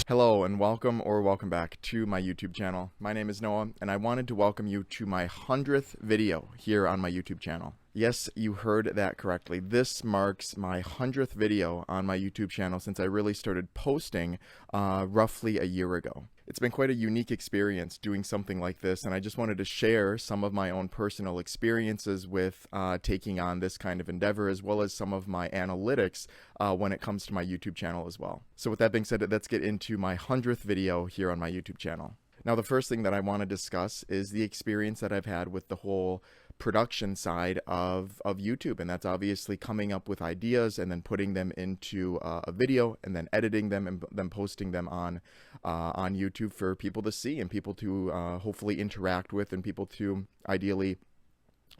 Hello and welcome back to my YouTube channel. My name is Noah and I wanted to welcome you to my 100th video here on my YouTube channel. Yes, you heard that correctly. This marks my 100th video on my YouTube channel since I really started posting roughly a year ago. It's been quite a unique experience doing something like this, and I just wanted to share some of my own personal experiences with taking on this kind of endeavor, as well as some of my analytics when it comes to my YouTube channel as well. So with that being said, let's get into my 100th video here on my YouTube channel. Now, the first thing that I want to discuss is the experience that I've had with the whole production side of YouTube, and that's obviously coming up with ideas and then putting them into a video and then editing them and then posting them on YouTube for people to see and people to hopefully interact with and people to ideally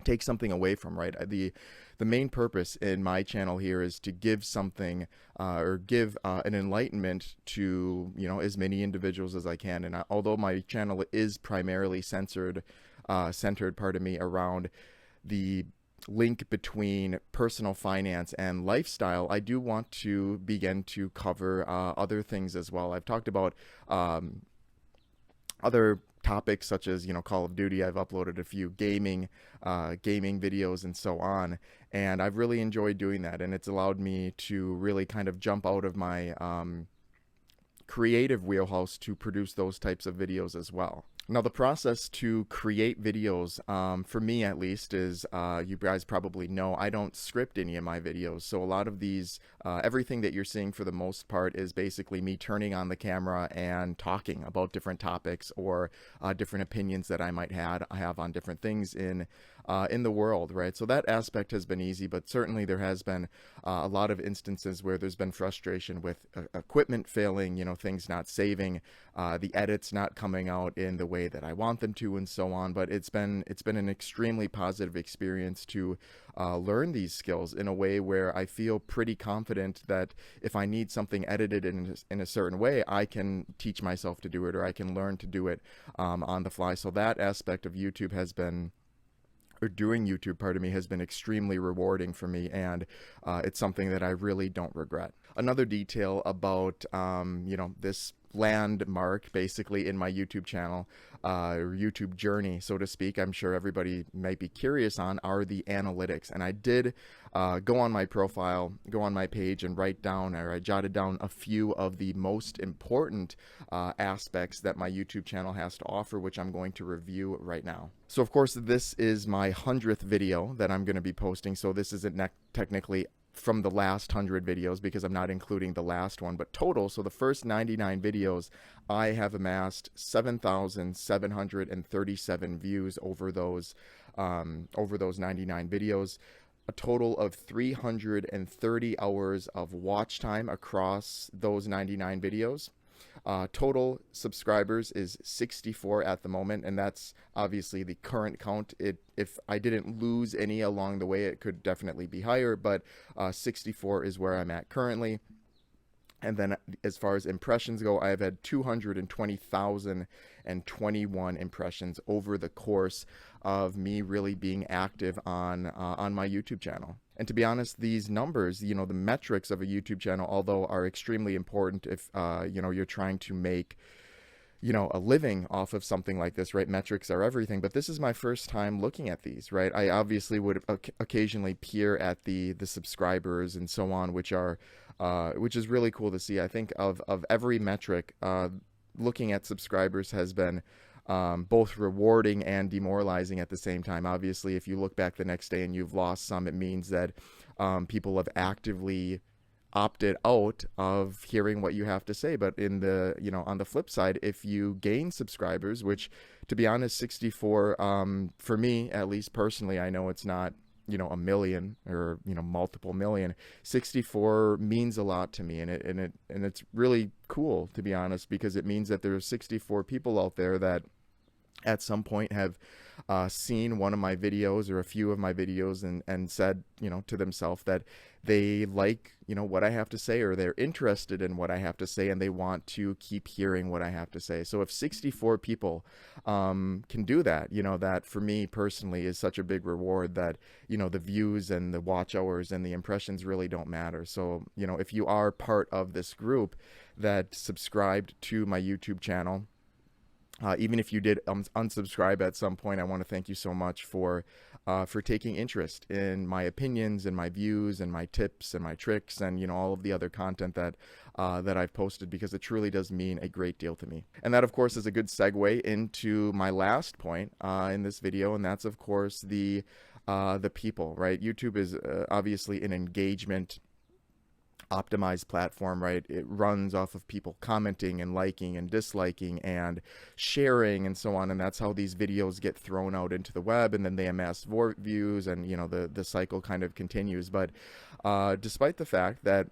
take something away from, right? The main purpose in my channel here is to give something or give an enlightenment to, you know, as many individuals as I can. And although my channel is primarily centered, around the link between personal finance and lifestyle, I do want to begin to cover other things as well. I've talked about other topics such as, you know, Call of Duty. I've uploaded a few gaming videos and so on, and I've really enjoyed doing that, and it's allowed me to really kind of jump out of my creative wheelhouse to produce those types of videos as well. Now, the process to create videos, for me at least, is you guys probably know I don't script any of my videos. So a lot of these, everything that you're seeing for the most part is basically me turning on the camera and talking about different topics or different opinions that I might have on different things in the world, right? So that aspect has been easy, but certainly there has been a lot of instances where there's been frustration with equipment failing, you know, things not saving, the edits not coming out in the way that I want them to, and so on. But it's been an extremely positive experience to learn these skills in a way where I feel pretty confident that if I need something edited in a certain way, I can teach myself to do it, or I can learn to do it on the fly. So that aspect of YouTube has been, or doing YouTube, has been extremely rewarding for me, and it's something that I really don't regret. Another detail about you know, this landmark basically in my YouTube channel, or YouTube journey, so to speak, I'm sure everybody might be curious on, are the analytics. And I did go on my profile, go on my page and write down, or I jotted down a few of the most important aspects that my YouTube channel has to offer, which I'm going to review right now. So of course, this is my 100th video that I'm going to be posting, so this isn't technically from the last 100 videos because I'm not including the last one, but total, so the first 99 videos, I have amassed 7,737 views over those 99 videos, a total of 330 hours of watch time across those 99 videos. Total subscribers is 64 at the moment, and that's obviously the current count. If I didn't lose any along the way, it could definitely be higher, but 64 is where I'm at currently. And then as far as impressions go, I have had 220,021 impressions over the course of me really being active on my YouTube channel. And to be honest, these numbers, you know, the metrics of a YouTube channel, although are extremely important if, you know, you're trying to make, you know, a living off of something like this, right? Metrics are everything, but this is my first time looking at these, right? I obviously would occasionally peer at the subscribers and so on, which is really cool to see. I think of every metric, looking at subscribers has been both rewarding and demoralizing at the same time. Obviously, if you look back the next day and you've lost some, it means that people have actively opted out of hearing what you have to say. But in the, you know, on the flip side, if you gain subscribers, which to be honest, 64, for me, at least personally, I know it's not, you know, a million or, you know, multiple million. 64 means a lot to me, and it's really cool, to be honest, because it means that there's 64 people out there that at some point have seen one of my videos or a few of my videos and said, to themselves that they like, what I have to say, or they're interested in what I have to say, and they want to keep hearing what I have to say. So if 64 people can do that, that for me personally is such a big reward that, the views and the watch hours and the impressions really don't matter. So, if you are part of this group that subscribed to my YouTube channel, even if you did unsubscribe at some point, I want to thank you so much for taking interest in my opinions and my views and my tips and my tricks and all of the other content that I've posted, because it truly does mean a great deal to me. And that, of course, is a good segue into my last point in this video, and that's, of course, the people, right? YouTube is obviously an engagement optimized platform, right? It runs off of people commenting and liking and disliking and sharing and so on, and that's how these videos get thrown out into the web, and then they amass views, and the cycle kind of continues. But despite the fact that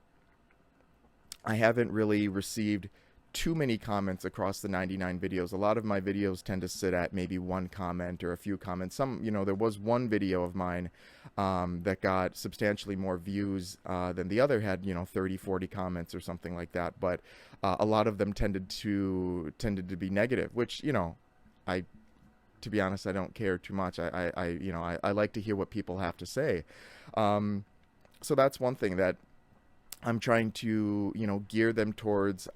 I haven't really received too many comments across the 99 videos. A lot of my videos tend to sit at maybe one comment or a few comments. There was one video of mine that got substantially more views than the other had, 30, 40 comments or something like that. But a lot of them tended to be negative, which, to be honest, I don't care too much. I like to hear what people have to say. So that's one thing that I'm trying to, gear them towards,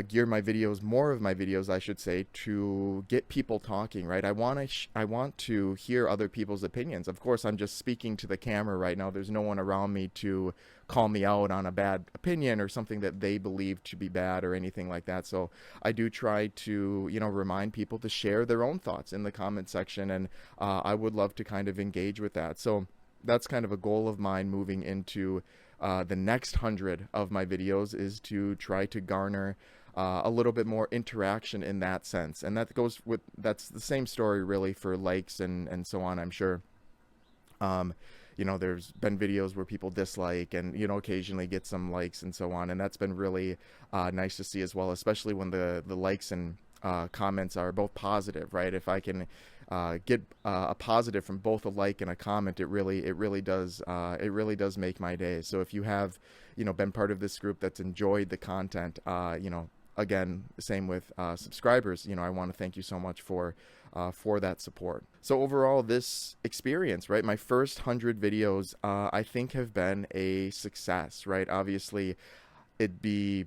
gear more of my videos, I should say, to get people talking, right? I want to hear other people's opinions. Of course, I'm just speaking to the camera right now. There's no one around me to call me out on a bad opinion or something that they believe to be bad or anything like that. So I do try to, remind people to share their own thoughts in the comment section, and I would love to kind of engage with that. So that's kind of a goal of mine moving into the next 100 of my videos, is to try to garner a little bit more interaction in that sense. And that's the same story really for likes and so on, I'm sure. There's been videos where people dislike and, occasionally get some likes and so on. And that's been really nice to see as well, especially when the likes and comments are both positive, right? If I can get a positive from both a like and a comment, it really does make my day. So if you have been part of this group that's enjoyed the content, again, same with subscribers, I want to thank you so much for that support. So overall, this experience, right, my first 100 videos, I think have been a success, right? Obviously, it'd be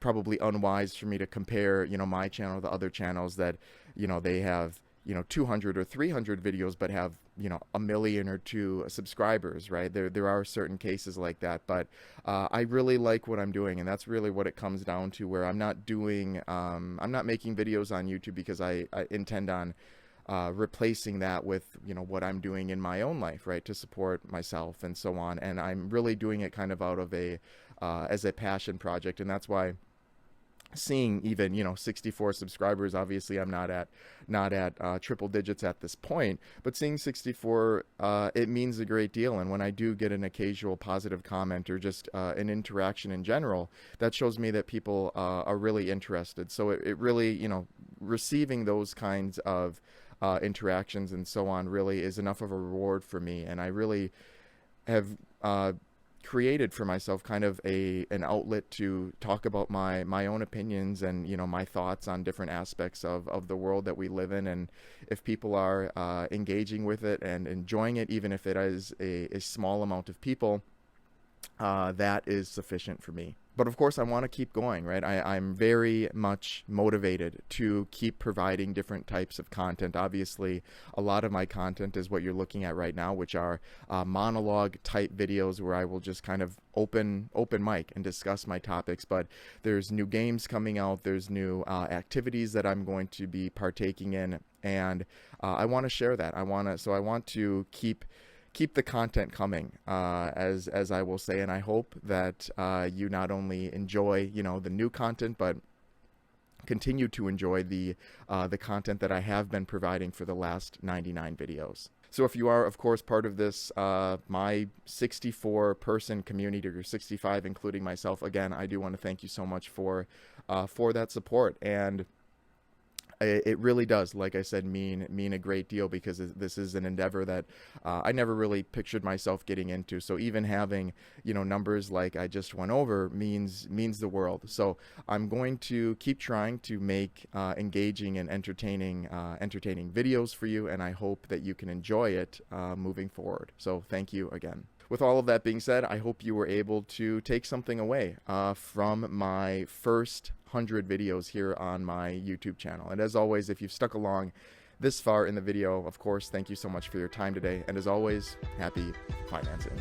probably unwise for me to compare, my channel to other channels that, they have, 200 or 300 videos, but have, 1 million or 2 subscribers, right? There are certain cases like that, but I really like what I'm doing, and that's really what it comes down to, where I'm not making videos on YouTube because I intend on replacing that with, what I'm doing in my own life, right, to support myself and so on. And I'm really doing it kind of out of as a passion project, and that's why seeing even 64 subscribers, obviously I'm not at triple digits at this point, but seeing 64, it means a great deal. And when I do get an occasional positive comment or just an interaction in general, that shows me that people are really interested. So it really, receiving those kinds of interactions and so on really is enough of a reward for me. And I really have created for myself kind of an outlet to talk about my own opinions and my thoughts on different aspects of the world that we live in. And if people are engaging with it and enjoying it, even if it is a small amount of people, that is sufficient for me. But of course, I want to keep going, right? I'm very much motivated to keep providing different types of content. Obviously, a lot of my content is what you're looking at right now, which are monologue type videos where I will just kind of open mic and discuss my topics. But there's new games coming out. There's new activities that I'm going to be partaking in, and I want to share that. I want to keep the content coming, as I will say, and I hope that you not only enjoy the new content, but continue to enjoy the content that I have been providing for the last 99 videos. So if you are, of course, part of this my 64 person community, or 65 including myself, again, I do want to thank you so much for that support. And it really does, like I said, mean a great deal, because this is an endeavor that I never really pictured myself getting into. So even having, numbers like I just went over means the world. So I'm going to keep trying to make engaging and entertaining videos for you, and I hope that you can enjoy it moving forward. So thank you again. With all of that being said, I hope you were able to take something away from my first 100 videos here on my YouTube channel. And as always, if you've stuck along this far in the video, of course, thank you so much for your time today. And as always, happy financing.